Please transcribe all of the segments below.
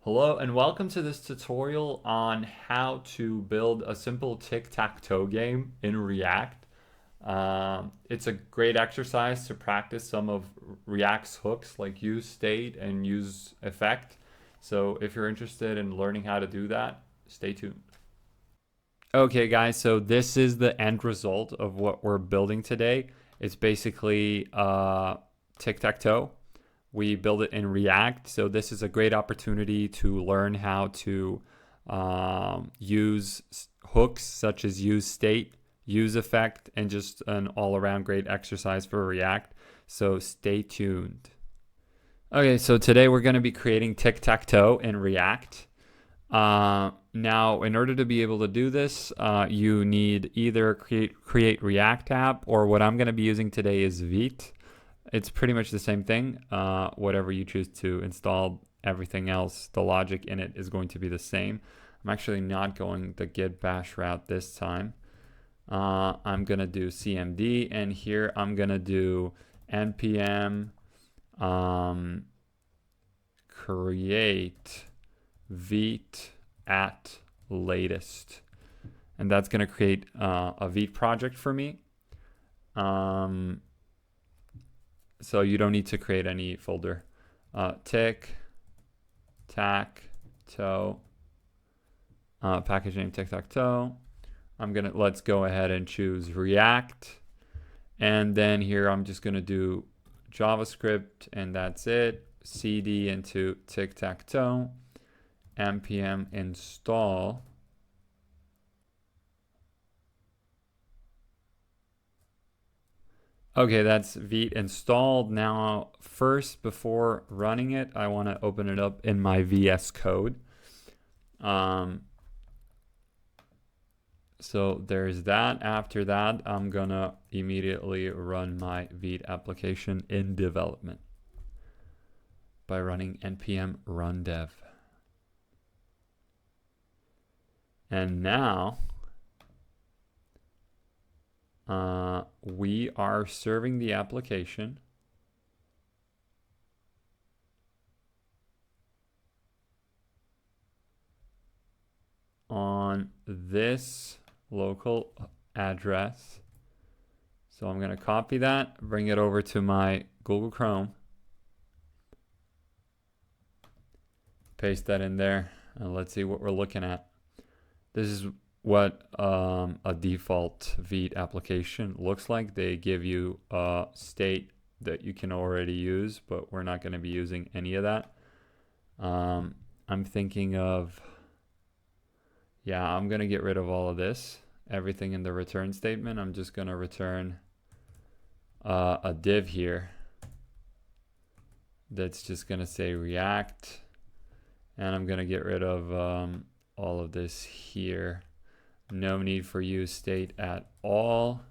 Hello and welcome to this tutorial on how to build a simple tic-tac-toe game in React. It's a great exercise to practice some of React's hooks like use state and use effect. So if you're interested in learning how to do that, stay tuned. Okay guys, so this is the end result of what we're building today. It's basically tic-tac-toe. We build it in React. So this is a great opportunity to learn how to use hooks such as use state, use effect, and just an all-around great exercise for React. So stay tuned. Okay, so today we're going to be creating tic-tac-toe in React. Now, in order to be able to do this, you need either create React app, or what I'm going to be using today is Vite. It's pretty much the same thing. Whatever you choose to install, everything else, the logic in it is going to be the same. I'm actually not going the git bash route this time. I'm going to do cmd, and here I'm going to do npm create Vite at latest. And that's going to create a Vite project for me. So you don't need to create any folder. Tic Tac Toe, package name Tic Tac Toe. Let's go ahead and choose React, and then here I'm just gonna do JavaScript, and that's it. cd into Tic Tac Toe, npm install. Okay, that's Vite installed. Now, first, before running it, I want to open it up in my VS Code. So there's that. After that, I'm going to immediately run my Vite application in development by running npm run dev. And now, we are serving the application on this local address. So I'm going to copy that, bring it over to my Google Chrome, paste that in there, and let's see what we're looking at. This is what a default Vite application looks like. They give you a state that you can already use, but we're not going to be using any of that. I'm thinking of, I'm going to get rid of all of this, everything in the return statement. I'm just going to return a div here that's just going to say React, and I'm going to get rid of all of this here. No need for use state at all.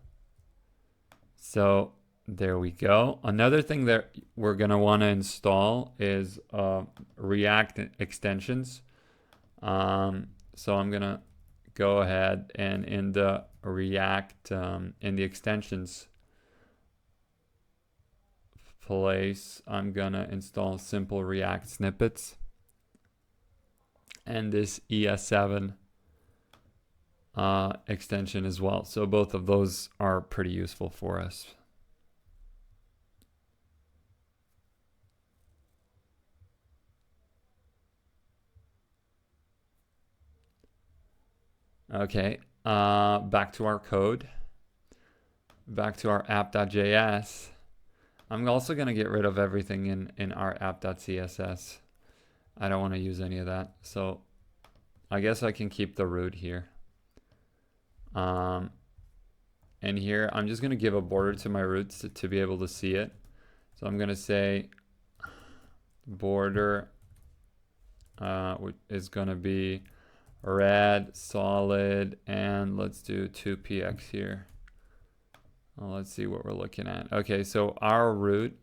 So there we go. Another thing that we're going to want to install is React extensions. So I'm going to go ahead and in the React, in the extensions place, I'm going to install simple React snippets and this ES7 extension as well. So both of those are pretty useful for us. Okay, back to our code, back to our app.js. I'm also going to get rid of everything in our app.css. I don't want to use any of that. So I guess I can keep the root here. And here I'm just going to give a border to my roots to be able to see it. So I'm going to say border is going to be red, solid, and let's do 2px here. Let's see what we're looking at. Okay, so our root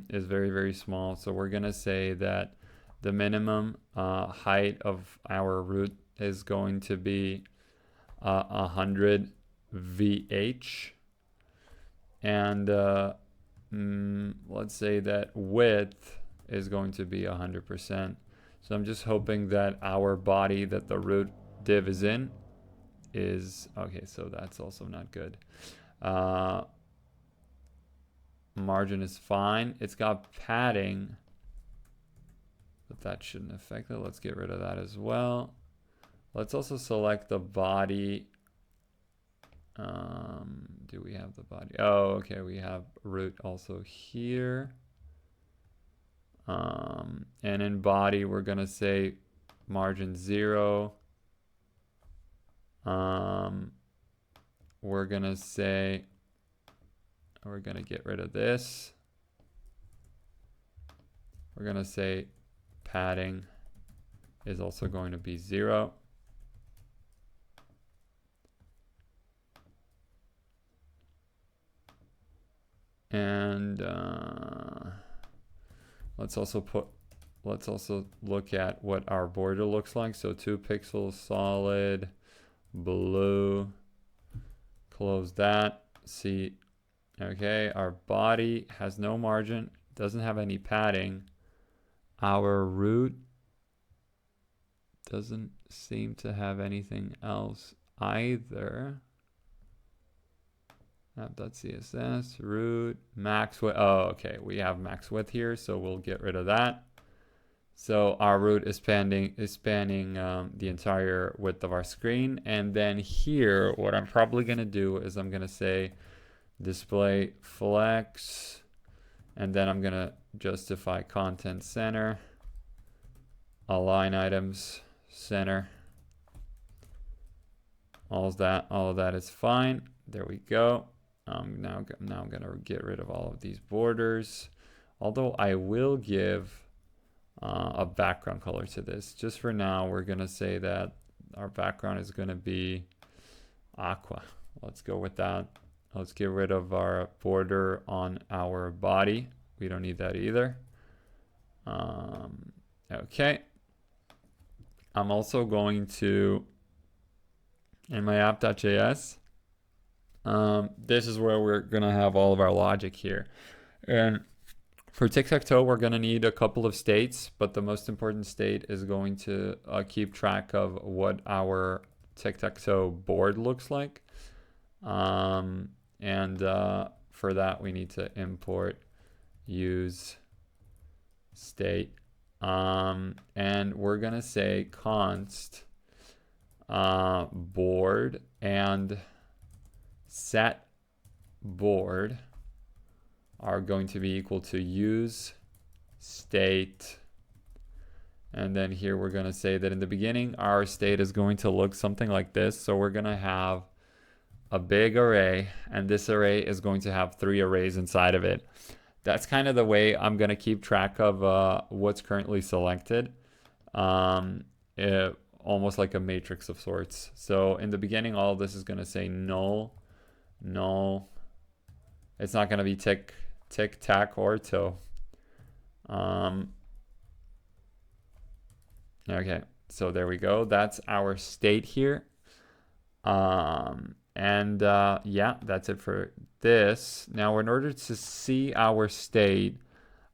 is very, very small. So we're going to say that the minimum height of our root is going to be 100 VH. And let's say that width is going to be 100%. So I'm just hoping that our body that the root div is in is, okay, so that's also not good. Margin is fine. It's got padding, but that shouldn't affect it. Let's get rid of that as well. Let's also select the body. Do we have the body? Oh, okay, we have root also here. And in body, we're gonna say margin 0. We're gonna say, we're gonna get rid of this. We're gonna say padding is also going to be 0. And let's also look at what our border looks like. So 2 pixels solid, blue, close that. See, okay, our body has no margin, doesn't have any padding. Our root doesn't seem to have anything else either. App.css, root, max width. Oh, okay, we have max width here, so we'll get rid of that. So our root is spanning the entire width of our screen. And then here, what I'm probably gonna do is I'm gonna say display flex, and then I'm gonna justify content center, align items center. All of that is fine. There we go. Now I'm gonna get rid of all of these borders, although I will give a background color to this. Just for now, we're gonna say that our background is gonna be aqua. Let's go with that. Let's get rid of our border on our body. We don't need that either. Okay. I'm also going to, in my app.js, this is where we're gonna have all of our logic here. And for tic-tac-toe, we're gonna need a couple of states, but the most important state is going to keep track of what our tic-tac-toe board looks like. For that, we need to import use state. And we're gonna say const board and set board are going to be equal to use state. And then here we're going to say that in the beginning, our state is going to look something like this. So we're going to have a big array, and this array is going to have 3 arrays inside of it. That's kind of the way I'm going to keep track of what's currently selected. Almost like a matrix of sorts. So in the beginning, all of this is going to say null, null. It's not going to be tic tac or toe. Okay, so there we go. That's our state here. Yeah, that's it for this. Now, in order to see our state,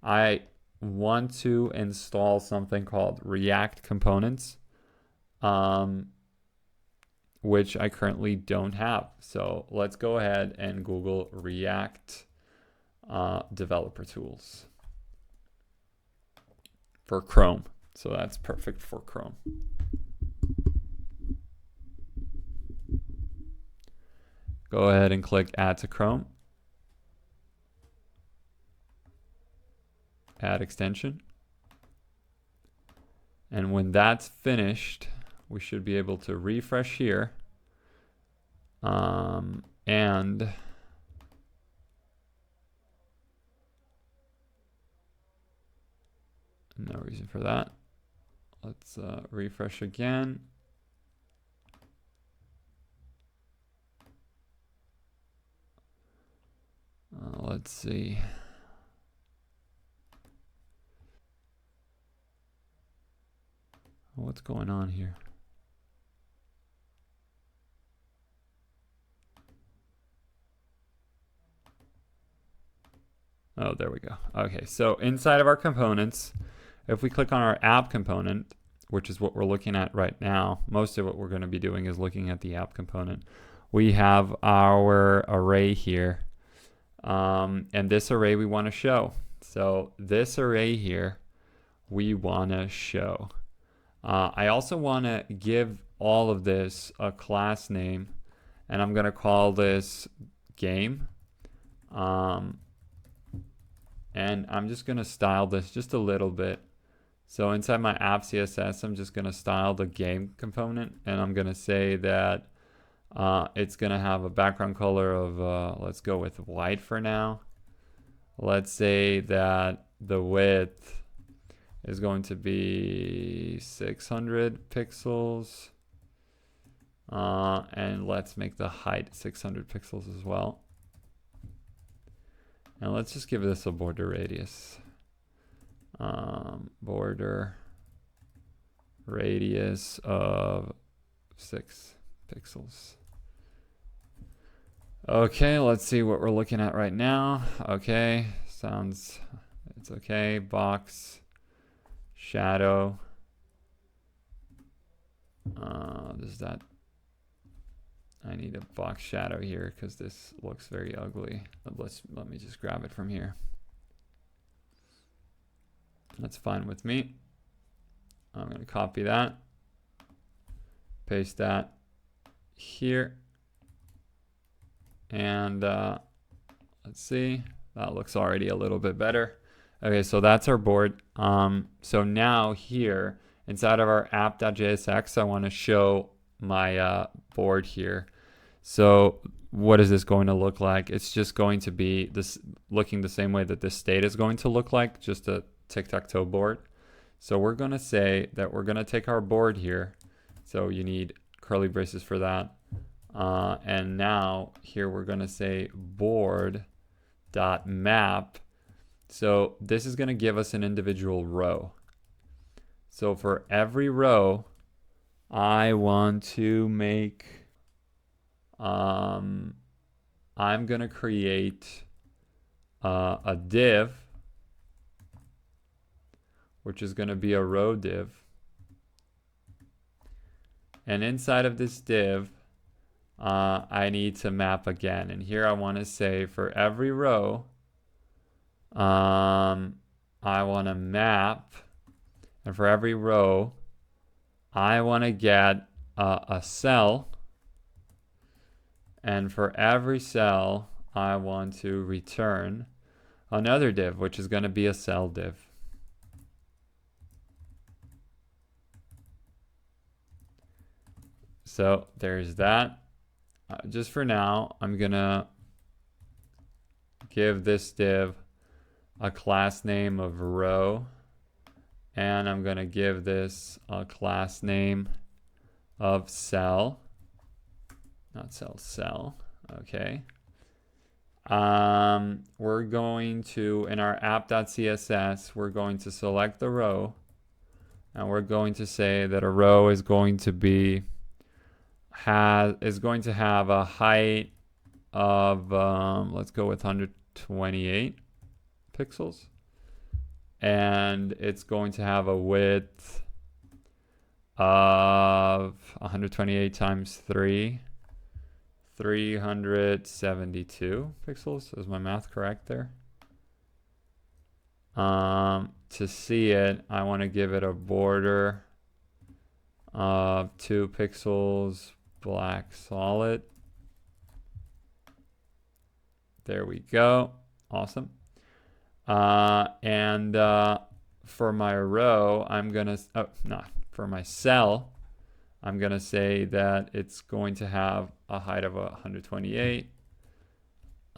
I want to install something called React components, which I currently don't have. So let's go ahead and Google React developer tools for Chrome. So that's perfect for Chrome. Go ahead and click add to Chrome. Add extension. And when that's finished, we should be able to refresh here. And no reason for that. Let's refresh again. Let's see. What's going on here? Oh, there we go. Okay, so inside of our components, If we click on our app component, which is what we're looking at right now, most of what we're going to be doing is looking at the app component. We have our array here, and this array we want to show. So this array here, we want to show. I also want to give all of this a class name, and I'm going to call this game. And I'm just going to style this just a little bit. So inside my app CSS, I'm just going to style the game component, and I'm going to say that it's going to have a background color of, let's go with white for now. Let's say that the width is going to be 600 pixels. And let's make the height 600 pixels as well. And let's just give this a border radius. Border radius of 6 pixels. Okay, let's see what we're looking at right now. Okay, it's okay. Box, shadow. Does that? I need a box shadow here because this looks very ugly. Let me just grab it from here. That's fine with me. I'm going to copy that, paste that here, and let's see. That looks already a little bit better. Okay, so that's our board. So now here inside of our app.jsx, I want to show my board here. So what is this going to look like? It's just going to be this looking the same way that this state is going to look like, just a tic-tac-toe board. So we're going to say that we're going to take our board here. So you need curly braces for that. And now here we're going to say board.map. So this is going to give us an individual row. So for every row, I want to make, I'm going to create a div, which is going to be a row div. And inside of this div, I need to map again. And here I want to say for every row, I want to map. And for every row, I want to get a cell. And for every cell, I want to return another div, which is going to be a cell div. So there's that. Just for now, I'm going to give this div a class name of row. And I'm going to give this a class name of cell. Not cell. Okay. We're going to, in our app.css, we're going to select the row. And we're going to say that a row is going to be is going to have a height of let's go with 128 pixels, and it's going to have a width of 128 times 3, 372 pixels. Is my math correct there? To see it, I want to give it a border of 2 pixels, black solid. There we go. Awesome. And for my row, I'm gonna for my cell, I'm gonna say that it's going to have a height of 128,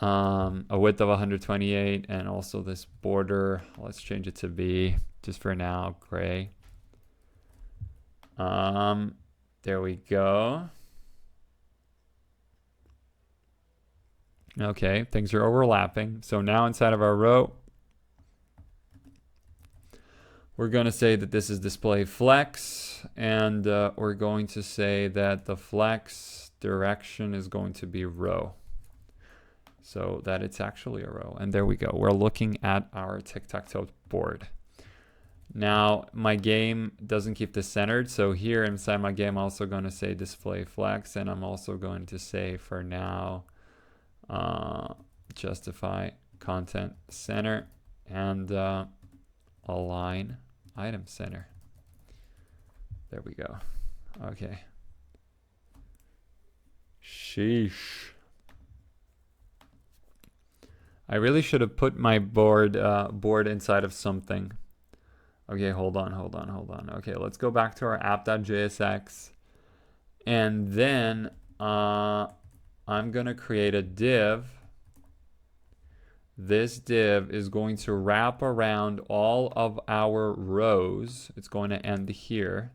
a width of 128, and also this border. Let's change it to be, just for now, gray. There we go. Okay, things are overlapping. So now inside of our row, we're going to say that this is display flex, and we're going to say that the flex direction is going to be row, so that it's actually a row. And there we go. We're looking at our tic-tac-toe board. Now my game doesn't keep this centered, so here inside my game I'm also going to say display flex, and I'm also going to say for now justify content center and align item center. There we go. Okay. Sheesh. I really should have put my board inside of something. Okay, hold on. Okay, let's go back to our app.jsx. And then I'm going to create a div. This div is going to wrap around all of our rows. It's going to end here.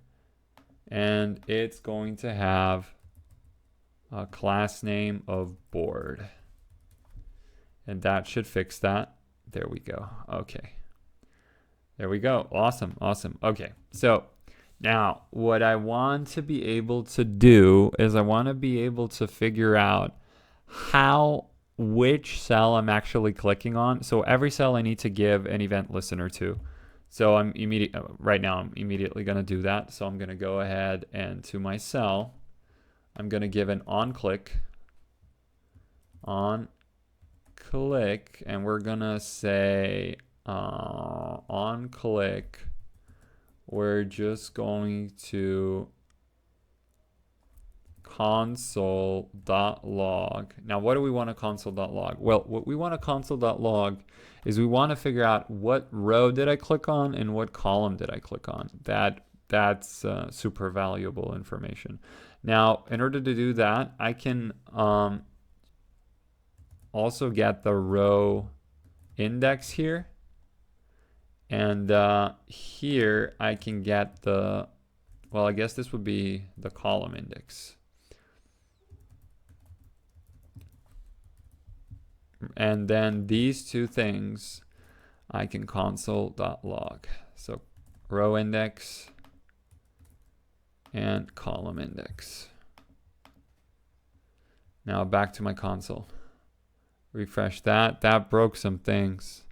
And it's going to have a class name of board. And that should fix that. There we go. Okay. There we go. Awesome. Okay. So now what I want to be able to do is I want to be able to figure out which cell I'm actually clicking on. So every cell I need to give an event listener to. So right now I'm immediately going to do that. So I'm going to go ahead and to my cell, I'm going to give an on click, and we're going to say on click, we're just going to console.log. Now, what do we want to console.log? Well, what we want to console.log is we want to figure out what row did I click on and what column did I click on. That's super valuable information. Now, in order to do that, I can also get the row index here. And here I can get I guess this would be the column index. And then these two things I can console.log. So row index and column index. Now back to my console. Refresh that. That broke some things.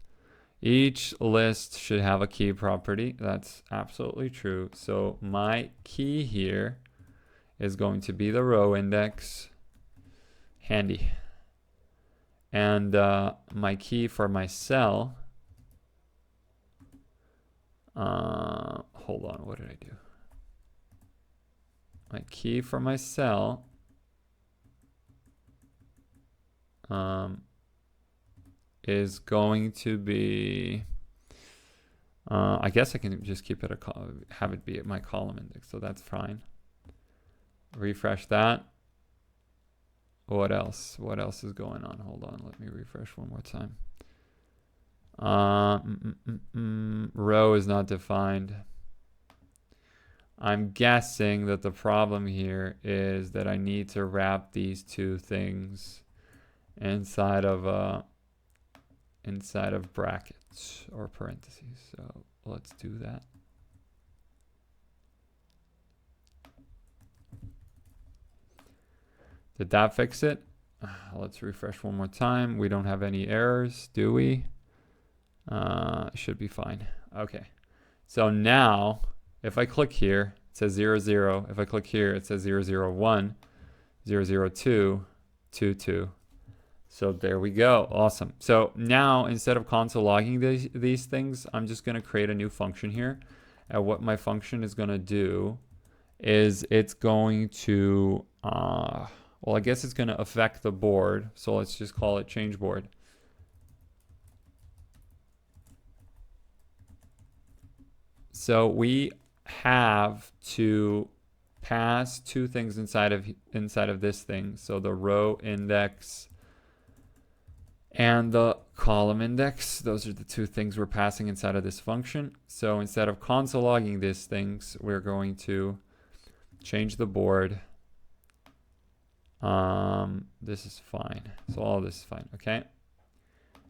Each list should have a key property. That's absolutely true. So my key here is going to be the row index. Handy. And my key for my cell. Hold on, what did I do? My key for my cell is going to be, I guess I can just keep it have it be my column index, so that's fine. Refresh that. What else? What else is going on? Hold on, let me refresh one more time. Row is not defined. I'm guessing that the problem here is that I need to wrap these two things inside of brackets or parentheses. So let's do that. Did that fix it? Let's refresh one more time. We don't have any errors, do we? Should be fine. Okay. So now, if I click here, it says 0, 0. If I click here, it says 0, 0, 1, 0, 0, 2, 2, 2. So there we go. Awesome. So now, instead of console logging these things, I'm just going to create a new function here. And what my function is going to do is it's going to, well, I guess it's going to affect the board. So let's just call it change board. So we have to pass two things inside of this thing. So the row index and the column index, those are the two things we're passing inside of this function. So instead of console logging these things, we're going to change the board. This is fine. So all this is fine, okay?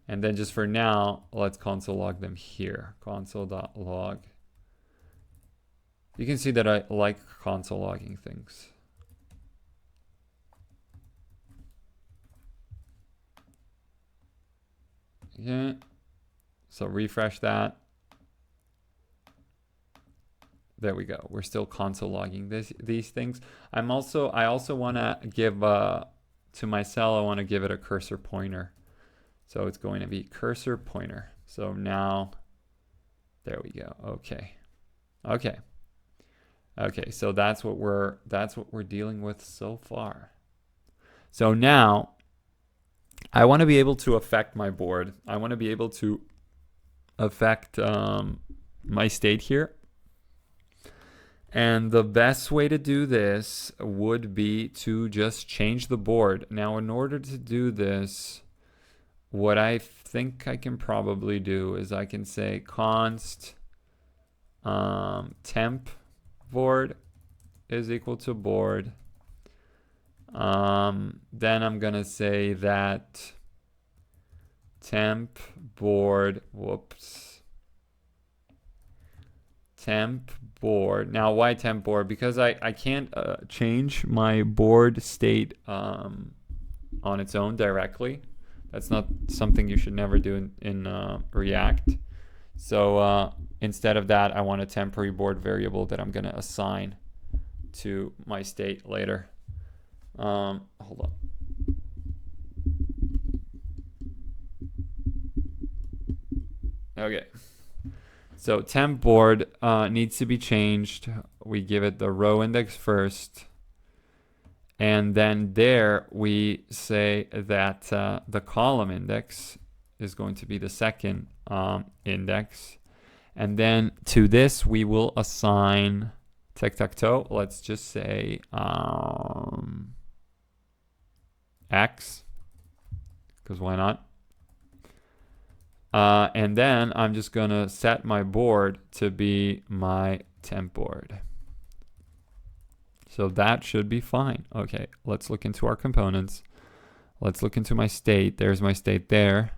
And then just for now, let's console log them here. Console.log. You can see that I like console logging things. Okay. So refresh that. there we go. We're still console logging these things. I also want to give to my cell, I want to give it a cursor pointer. So it's going to be cursor pointer. So now, there we go. Okay. Okay, so that's what we're dealing with so far. So now I want to be able to affect my board. I want to be able to affect my state here. And the best way to do this would be to just change the board. Now, in order to do this, what I think I can probably do is I can say const temp board is equal to board. Then I'm gonna say that temp board, temp board. Now, why temp board? Because I can't change my board state on its own directly. That's not something you should never do in React. So instead of that, I want a temporary board variable that I'm going to assign to my state later. Hold on. Okay. So temp board needs to be changed. We give it the row index first. And then there we say that the column index is going to be the second index. And then to this, we will assign tic-tac-toe. Let's just say X, because why not? And then I'm just going to set my board to be my temp board. So that should be fine. Okay, let's look into our components. Let's look into my state. There's my state there.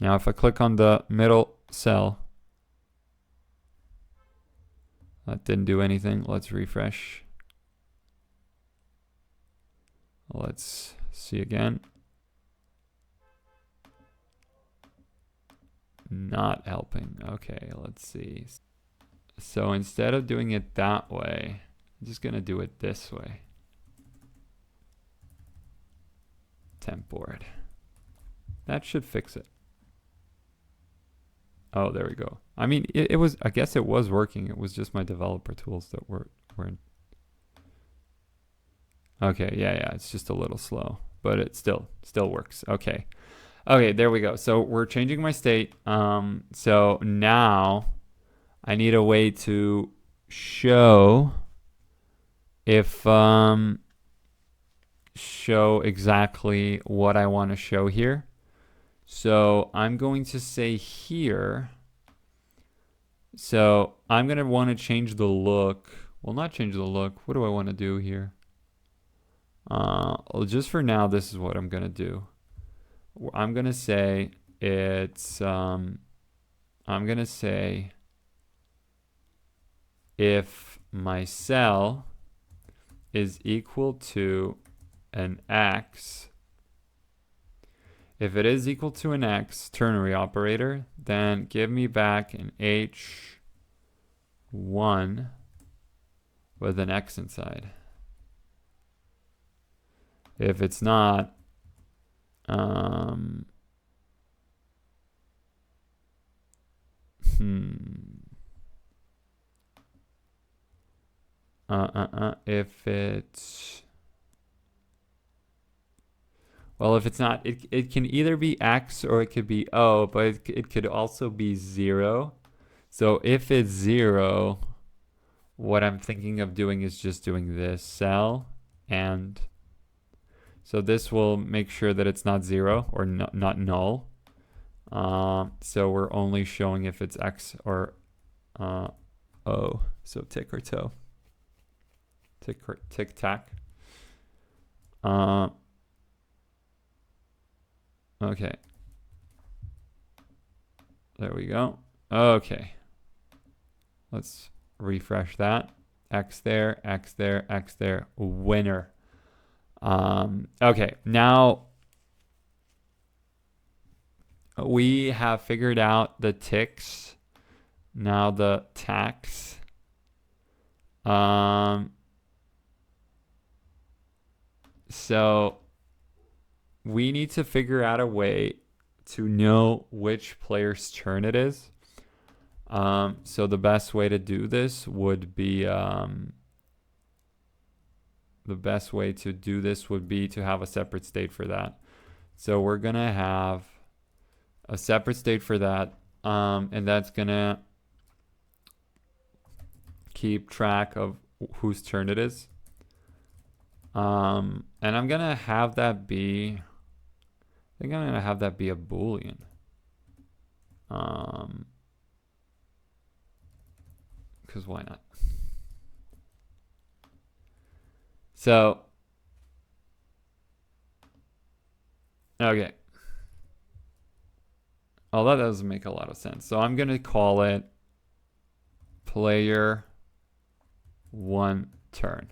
Now if I click on the middle cell, that didn't do anything. Let's refresh. Let's see again. Not helping. Okay, let's see. So instead of doing it that way, I'm just going to do it this way. Temp board. That should fix it. Oh, there we go. I mean, it was, I guess it was working. It was just my developer tools that weren't. Okay, yeah, it's just a little slow, but it still works. Okay. Okay, there we go. So we're changing my state. So now I need a way to show if show exactly what I want to show here. So I'm going to say here, so I'm going to want to change the look. Well, not change the look. What do I want to do here? Well, just for now, this is what I'm going to do. I'm going to say it's, I'm going to say if my cell is equal to an X, if it is equal to an X ternary operator, then give me back an H1 with an X inside. If it's not, if it's, well, if it's not, it can either be X or it could be O, but it could also be 0. So if it's 0, what I'm thinking of doing is just doing this cell, and so this will make sure that it's not 0 or not null. So we're only showing if it's X or O. So tick or toe. Tic tac. Okay. There we go. Okay. Let's refresh that. X there, X there, X there. Winner. Okay. Now we have figured out the ticks. Now the tax. So we need to figure out a way to know which player's turn it is. So the best way to do this would be to have a separate state for that. So we're gonna have a separate state for that, and that's gonna keep track of whose turn it is. And I'm gonna have that be, I think I'm gonna have that be a Boolean. Because why not? So, okay. Oh, that doesn't make a lot of sense. So I'm gonna call it player one turn.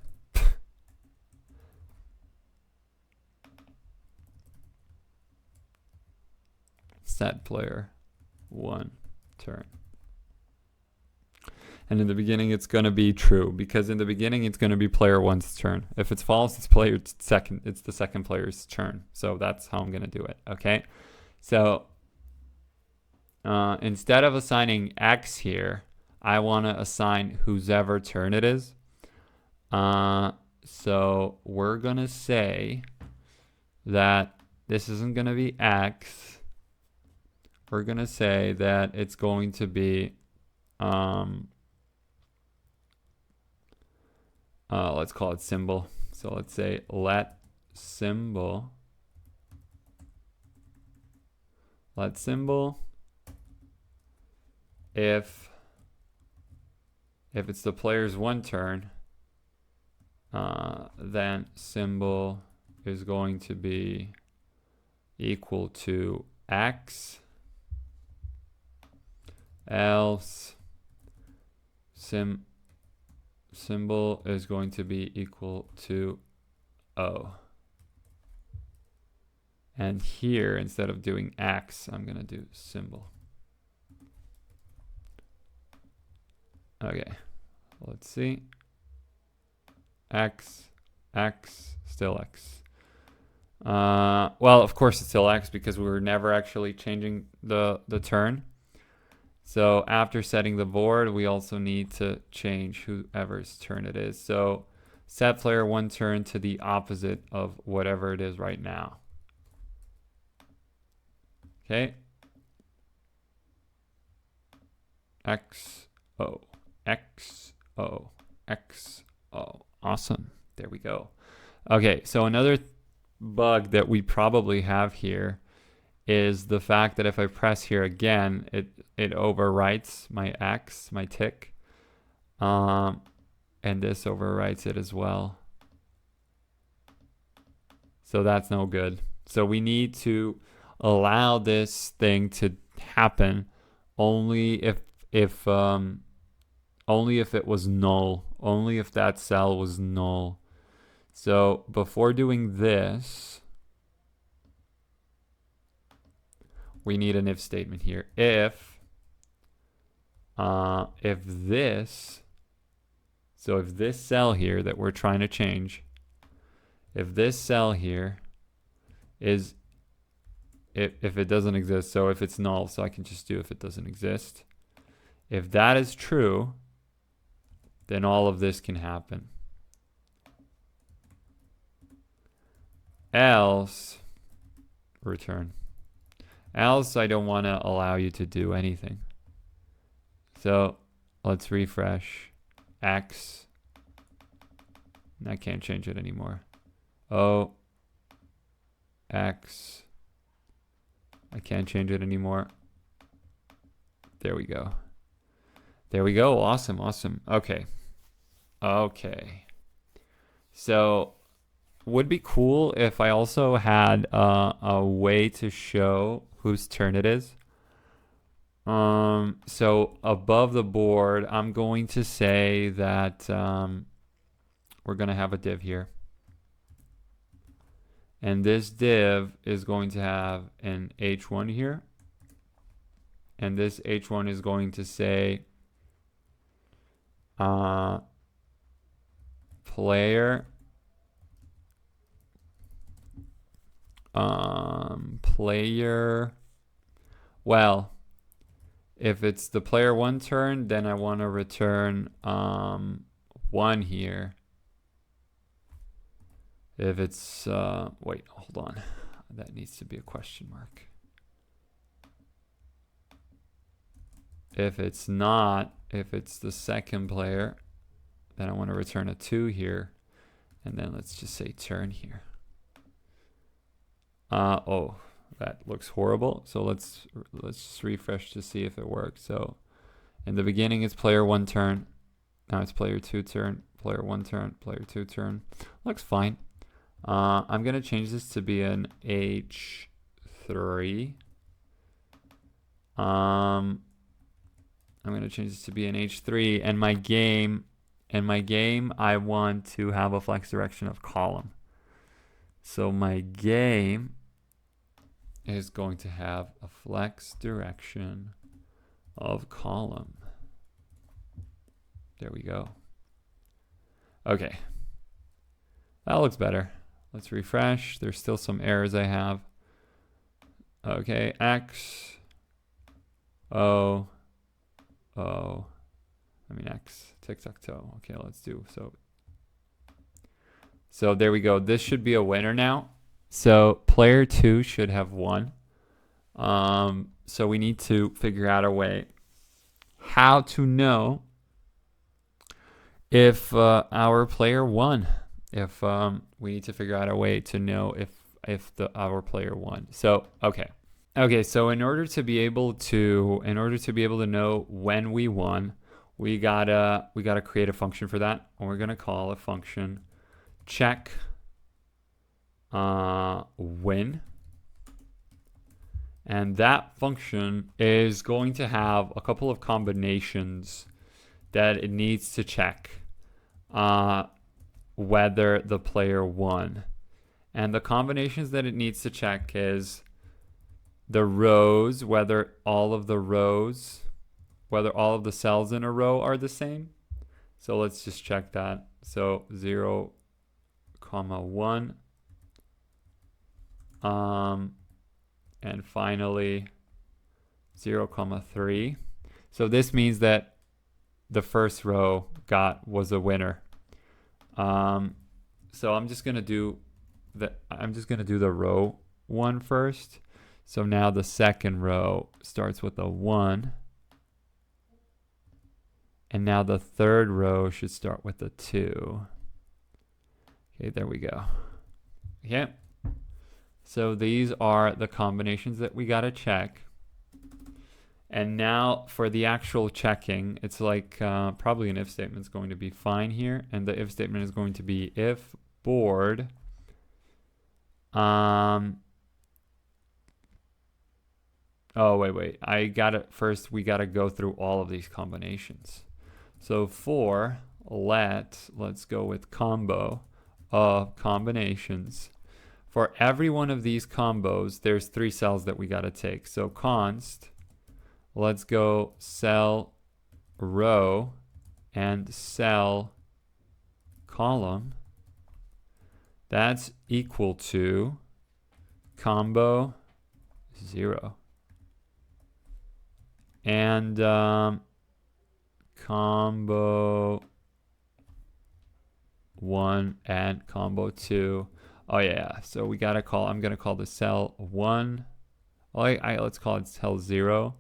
Set player one turn. And in the beginning, it's going to be true because in the beginning, it's going to be player one's turn. If it's false, it's the second player's turn. So that's how I'm going to do it. Okay. So instead of assigning X here, I want to assign whosever turn it is. So we're going to say that this isn't going to be X. We're going to say that it's going to be, let's call it symbol. So let's say let symbol if it's the player's one turn, then symbol is going to be equal to X, else symbol is going to be equal to O. And here, instead of doing X, I'm going to do symbol. Okay, let's see. X, still X. Well, of course it's still X because we were never actually changing the turn. So after setting the board, we also need to change whoever's turn it is. So set player one turn to the opposite of whatever it is right now. Okay. X, O, X, O, X, O. Awesome. There we go. Okay, so another bug that we probably have here is the fact that if I press here again, it overwrites my X, my tick, and this overwrites it as well. So that's no good. So we need to allow this thing to happen only if it was null, only if that cell was null. So before doing this, we need an if statement here. If this cell here that we're trying to change, if this cell here is, if it doesn't exist, so if it's null, so I can just do if it doesn't exist. If that is true, then all of this can happen. Else, return. Else, I don't want to allow you to do anything. So let's refresh. X. I can't change it anymore. O. X. I can't change it anymore. There we go. There we go. Awesome. Awesome. Okay. Okay. So would be cool if I also had a way to show whose turn it is. So above the board, I'm going to say that we're going to have a div here. And this div is going to have an h1 here. And this h1 is going to say player player, well, if it's the player 1 turn, then I want to return 1 here. If it's wait, hold on, that needs to be a question mark. If it's not, if it's the second player, then I want to return a 2 here, and then let's just say turn here. Oh, that looks horrible. So let's just refresh to see if it works. So in the beginning it's player 1 turn. Now it's player 2 turn, player 1 turn, player 2 turn. Looks fine. I'm gonna change this to be an H3. I'm gonna change this to be an H3, and my game, I want to have a flex direction of column. So my game is going to have a flex direction of column. There we go. Okay, that looks better. Let's refresh. There's still some errors I have. Okay, X, O, O, I mean X, tic tac toe. Okay, let's do so there we go. This should be a winner now. So player 2 should have won. So we need to figure out a way how to know if our player won. If we need to figure out a way to know if our player won. So okay. So in order to be able to know when we won, we gotta create a function for that, and we're gonna call a function check win, and that function is going to have a couple of combinations that it needs to check whether the player won. And the combinations that it needs to check is the rows, whether all of the cells in a row are the same. So let's just check that. So 0, 1, and finally 0, 3. So this means that the first row was a winner. So I'm just gonna do the row 1 first. So now the second row starts with a 1, and now the third row should start with a 2. Okay, there we go. Okay, so these are the combinations that we gotta check. And now for the actual checking, it's like probably an if statement is going to be fine here, and the if statement is going to be if board oh wait, first we gotta go through all of these combinations. So for let's go with combo of combinations. For every one of these combos, there's 3 cells that we gotta take. So const, let's go cell row and cell column. That's equal to combo 0 and combo 1 and combo 2. Oh yeah, so we gotta call, I'm gonna call the cell 1. Let's call it cell 0,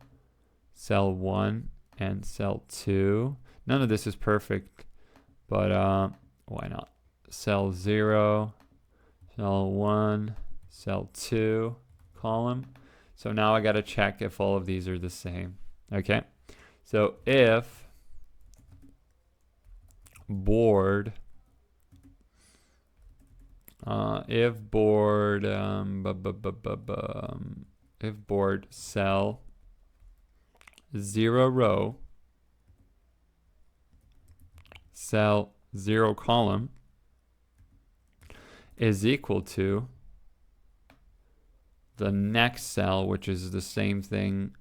cell 1, and cell 2. None of this is perfect, but why not? Cell 0, cell 1, cell 2, column. So now I gotta check if all of these are the same. Okay, so if board cell 0 row, cell 0 column is equal to the next cell, which is the same thing,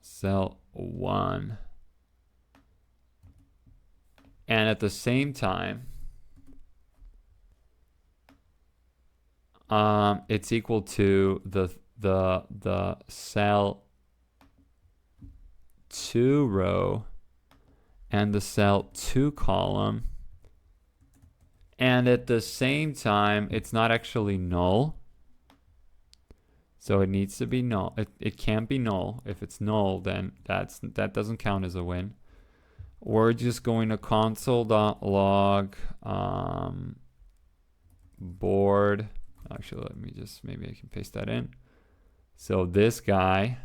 cell 1, And at the same time, it's equal to the cell 2 row and the cell 2 column. And at the same time, it's not actually null. So it needs to be null. It can't be null. If it's null, then that doesn't count as a win. We're just going to console.log board. Actually, let me just, maybe I can paste that in. So this guy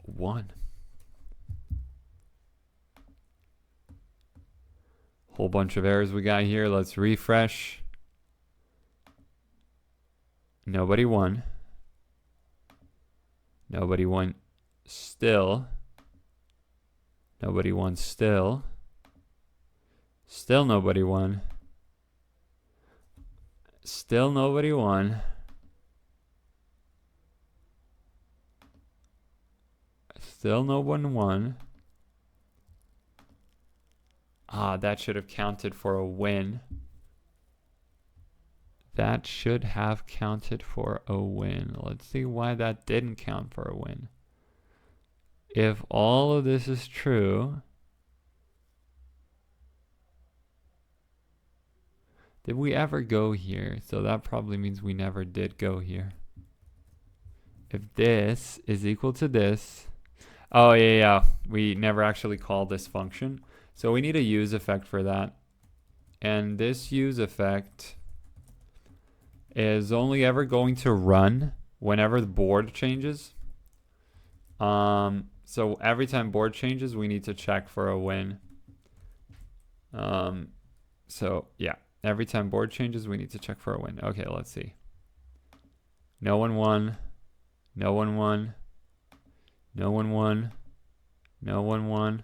won. Whole bunch of errors we got here. Let's refresh. Nobody won. Nobody won still. Nobody won still. Still nobody won. Still nobody won. Still no one won. Ah, that should have counted for a win. That should have counted for a win. Let's see why that didn't count for a win. If all of this is true, did we ever go here? So that probably means we never did go here. If this is equal to this, oh yeah, we never actually called this function. So we need a use effect for that. And this use effect is only ever going to run whenever the board changes. So every time board changes, we need to check for a win. So yeah, every time board changes, we need to check for a win. Okay, let's see. No one won. No one won. No one won. No one won.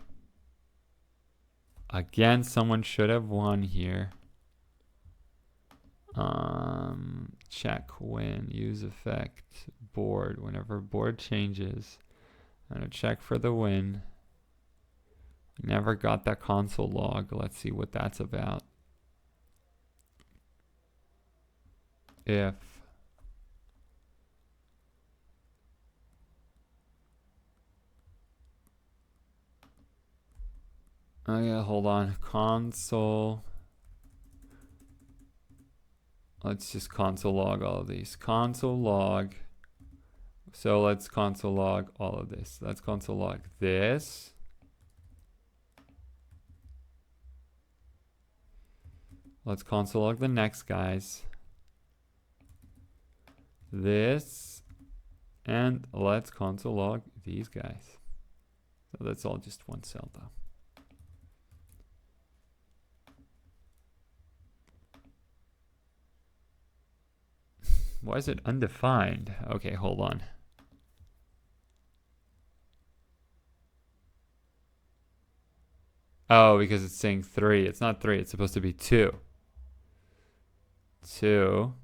Again, someone should have won here. Check win, use effect, board. Whenever board changes, I'm gonna check for the win. Never got that console log. Let's see what that's about. If oh yeah, hold on. Console. Let's just console log all of these. Console log. So let's console log all of this. Let's console log this. Let's console log the next guys. This. And let's console log these guys. So that's all just one cell though. Why is it undefined? Okay, hold on. Oh, because it's saying 3. It's not 3. It's supposed to be 2. 2.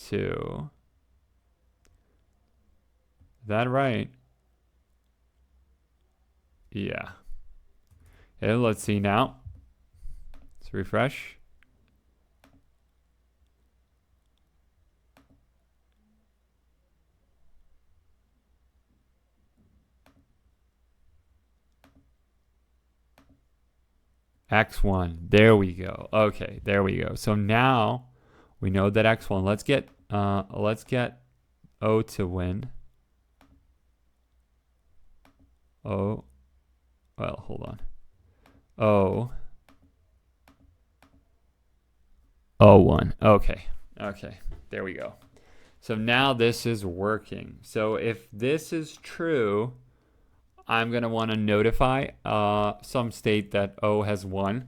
2. Is that right? Yeah. Okay, let's see now. Let's refresh. X1. There we go. Okay, there we go. So now we know that X1. Let's get O to win. O. Well, hold on. O. O1. Okay. Okay. There we go. So now this is working. So if this is true, I'm going to want to notify some state that O has won.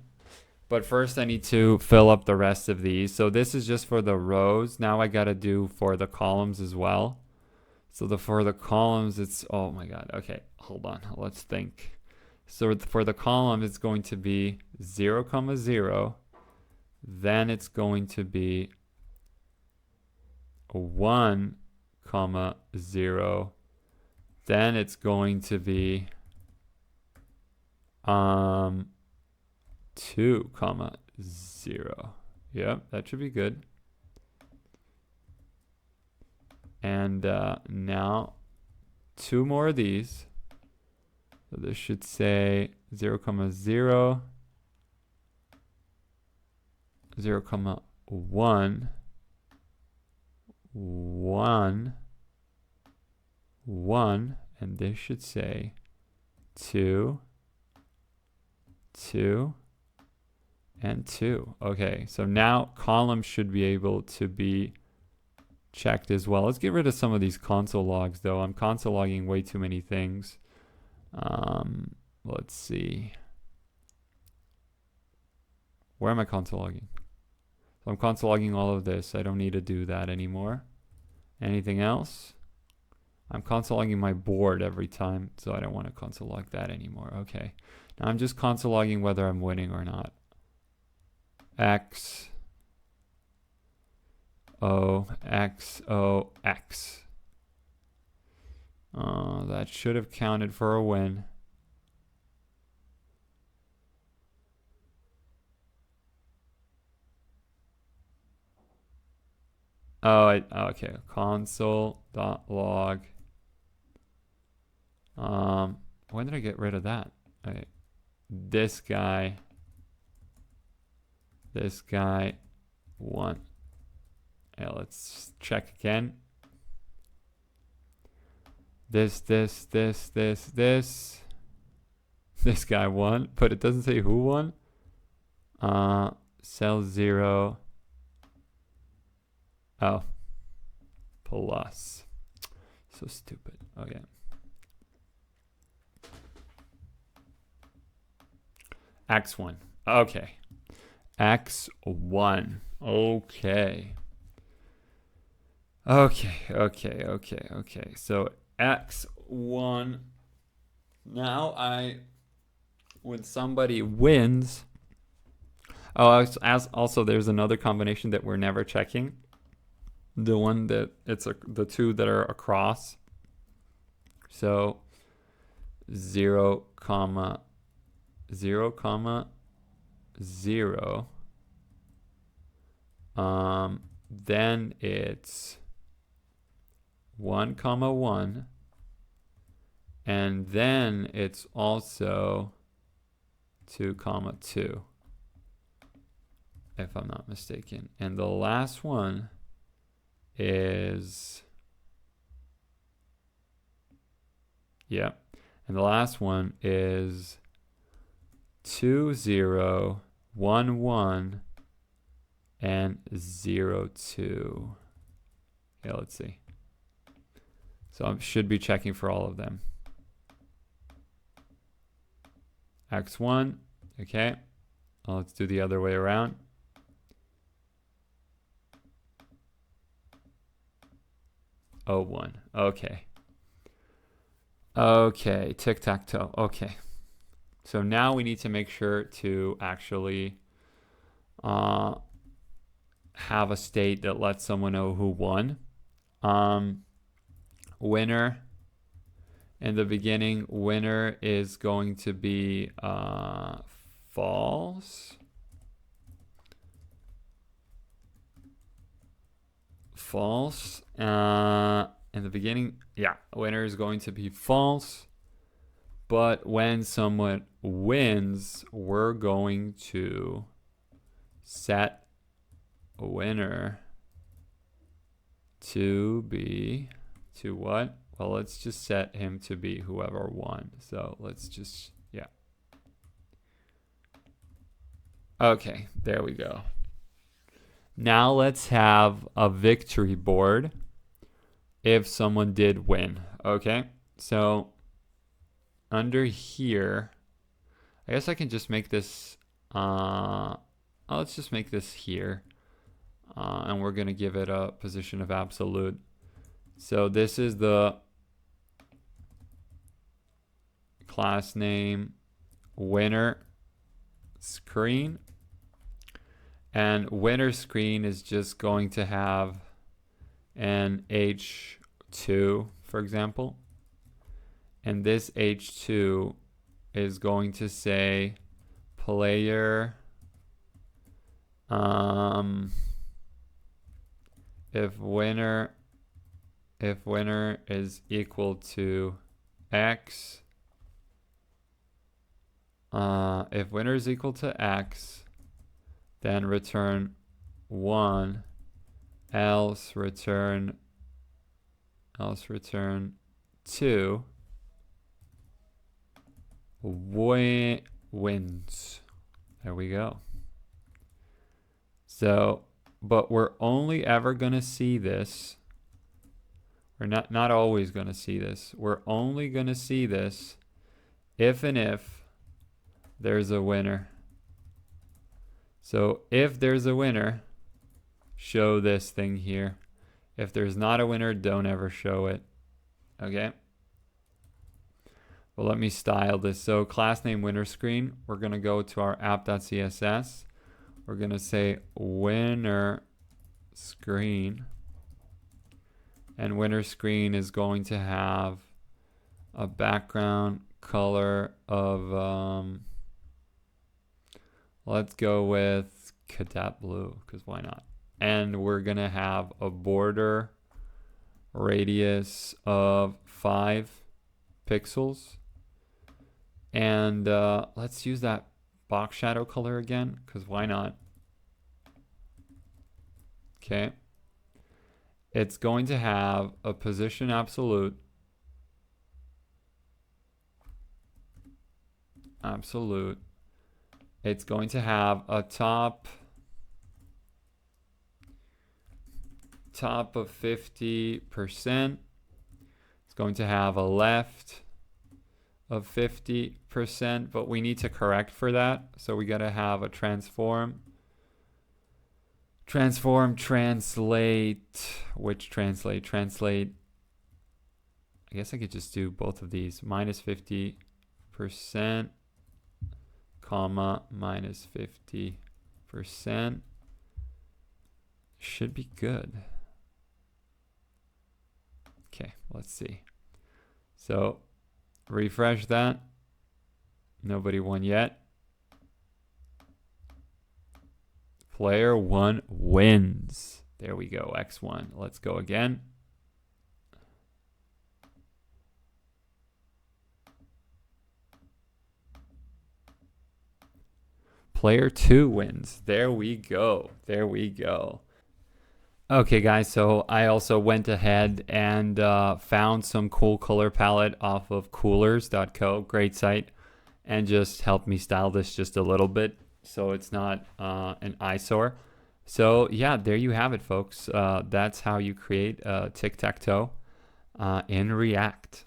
But first I need to fill up the rest of these. So this is just for the rows. Now I got to do for the columns as well. So for the columns, it's, oh my God. Okay, hold on. Let's think. So for the column, it's going to be 0, 0. Then it's going to be 1, 0. then it's going to be 2 comma 0. Yep, that should be good. And now 2 more of these. So this should say 0 comma 0, 0 comma 1, 1, 1, and this should say 2, 2, and 2. Okay, so now columns should be able to be checked as well. Let's get rid of some of these console logs though. I'm console logging way too many things. Let's see. Where am I console logging? So I'm console logging all of this. I don't need to do that anymore. Anything else? I'm console logging my board every time, so I don't want to console log that anymore. Okay. Now I'm just console logging whether I'm winning or not. X O X O X. That should have counted for a win. Okay. Console.log. When did I get rid of that? Okay. This guy won. Yeah, let's check again. This guy won, but it doesn't say who won. Cell 0. Oh, plus. So stupid. Okay. X1. Okay. X1. Okay. Okay. So X1. Now when somebody wins. Oh, also there's another combination that we're never checking. The one that the two that are across. So 0 comma 0 comma 0. Then it's 1 comma 1, and then it's also 2 comma 2, if I'm not mistaken. And the last one is, yeah, and the last one is 2 0 1 1 and 0 2. Yeah, let's see. So I should be checking for all of them. X1, okay. Well, let's do the other way around. O1, okay. Okay, tic-tac-toe, okay. So now we need to make sure to actually have a state that lets someone know who won. Winner, in the beginning, winner is going to be false. False. In the beginning, yeah, winner is going to be false. But when someone wins, we're going to set a winner to be, to what? Well, let's just set him to be whoever won. So let's just, yeah. Okay, there we go. Now let's have a victory board if someone did win. Okay, so under here, I guess I can just make this, let's just make this here. And we're going to give it a position of absolute. So this is the class name winner screen. And winner screen is just going to have an H2, for example. And this h2 is going to say player if winner is equal to x, if winner is equal to x, then return 1, else return 2, wins. There we go. So, but we're only ever going to see this. We're not always going to see this. We're only going to see this if and if there's a winner. So if there's a winner, show this thing here. If there's not a winner, don't ever show it. Okay? Well, let me style this. So class name winner screen. We're going to go to our app.css. We're going to say winner screen. And winner screen is going to have a background color of, let's go with cadet blue, because why not? And we're going to have a border radius of 5 pixels. And let's use that box shadow color again, because why not? Okay. It's going to have a position absolute. It's going to have a top of 50%. It's going to have a left of 50%, but we need to correct for that. So we got to have a translate, which translate. I guess I could just do both of these. Minus 50%, comma, minus 50%. Should be good. Okay, let's see. So refresh that. Nobody won yet. Player 1 wins. There we go, X1. Let's go again. Player 2 wins. There we go. There we go. Okay, guys, so I also went ahead and found some cool color palette off of coolers.co. Great site. And just helped me style this just a little bit so it's not an eyesore. So yeah, there you have it, folks. That's how you create a tic-tac-toe in React.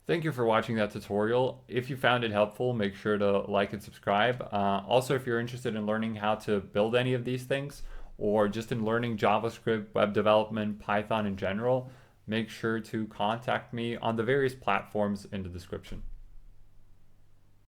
Thank you for watching that tutorial. If you found it helpful, make sure to like and subscribe. Also, if you're interested in learning how to build any of these things, or just in learning JavaScript, web development, Python in general, make sure to contact me on the various platforms in the description.